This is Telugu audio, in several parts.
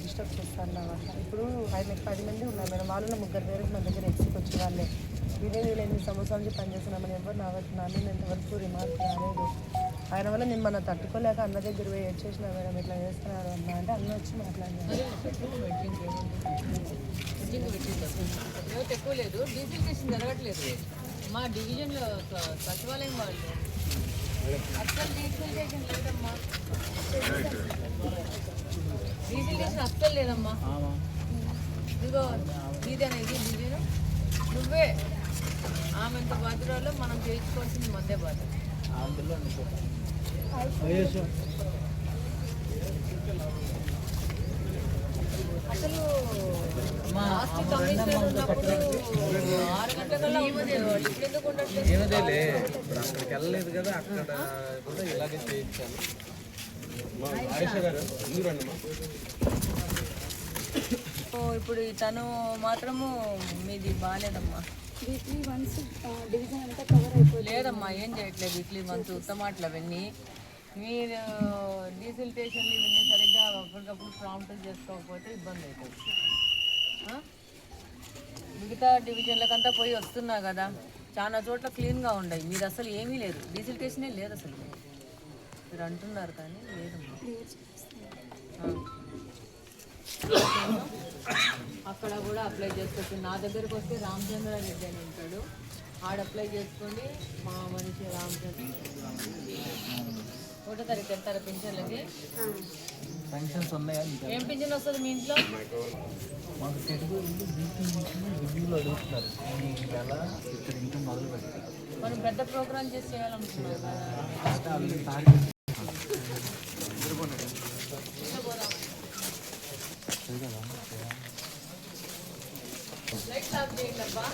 డిస్టర్బ్ చేస్తాను అట్లా. ఇప్పుడు 10 మంది ఉన్నారు మేడం, వాళ్ళు ముగ్గురు పేరెంట్స్ మన దగ్గర ఎక్స్కి వచ్చే వాళ్ళే. వీళ్ళు 8 సంవత్సరాల నుంచి పనిచేస్తున్నామని ఎవరు నాన్న ఇంతవరకు రిమార్క్ రాలేదు. ఆయన వల్ల నేను మన తట్టుకోలేక అన్న దగ్గర పోయి చేసిన మేడం ఇట్లా చేస్తున్నారు అన్న అంటే అన్న వచ్చి మాట్లాడినారు. ఎక్కువ లేదు, డీజిల్ స్టేషన్ జరగట్లేదు మా డివిజన్లో. సచివాలయం వాళ్ళు అస్సలు డీజిల్ స్టేషన్ లేదమ్మా, డీజిల్ స్టేషన్ అస్సలు లేదమ్మా. ఇదిగో ఇదేనా ఇది డివిజన్, నువ్వే ఆమె ఎంత బాధ్యురాలో మనం చేయించుకోవాల్సింది మందే బాధ్యత. అసలు లాస్ట్ కమిషనర్ ఉన్నప్పుడు 6 గంటలకల్లా అవ్వదేవాళ్ళు, ఇప్పుడు ఎందుకు ఉండట్లేదు? ఏమదేలే, ఇప్పుడు అక్కడికి వెళ్ళలేదు కదా, అక్కడ కూడా ఇలాగే చేయించాలి. ఇప్పుడు తను మాత్రము మీది బాగాలేదమ్మా. వీక్లీ వన్స్ డివిజన్ అంతా కవర్ అయిపోతుంది. లేదమ్మా, ఏం చేయట్లేదు వీక్లీ వన్స్, ఉత్తమాటలు అవన్నీ. మీరు డీజిల్ స్టేషన్లు ఇవన్నీ సరిగ్గా అప్పటికప్పుడు ప్రాంప్ట్ చేసుకోకపోతే ఇబ్బంది అవుతుంది. మిగతా డివిజన్లకంతా పోయి వస్తున్నా కదా, చాలా చోట్ల క్లీన్గా ఉన్నాయి. మీరు అసలు ఏమీ లేదు, డీజిల్ స్టేషనే లేదు అసలు. మీరు అంటున్నారు కానీ లేదమ్మా. అక్కడ కూడా అప్లై చేసుకోవచ్చు. నా దగ్గరకు వస్తే రామచంద్రారెడ్డి అని ఉంటాడు, ఆడ అప్లై చేసుకొని మా మనిషి రామచంద్ర 1వ తారీఖు వెళ్తారా పింఛన్లకి? పెన్షన్స్ ఉన్నాయా? ఏం పింఛన్ వస్తుంది మీ ఇంట్లో? మాకు తెలుగు రివ్యూలు అడుగుతున్నారు, ఎలా ఇక్కడ ఇంకా మొదలు పెడతారు. మనం పెద్ద ప్రోగ్రామ్ చేసి చేయాలనుకున్నాం కదా. లైట్ ఆఫ్ చేయండి అబ్బా.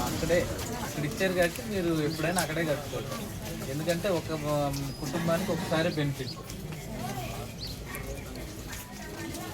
అక్కడే ఇక్కడ ఇచ్చారు కాబట్టి మీరు ఎప్పుడైనా అక్కడే కట్టుకోవచ్చు. ఎందుకంటే ఒక కుటుంబానికి ఒకసారి బెనిఫిట్.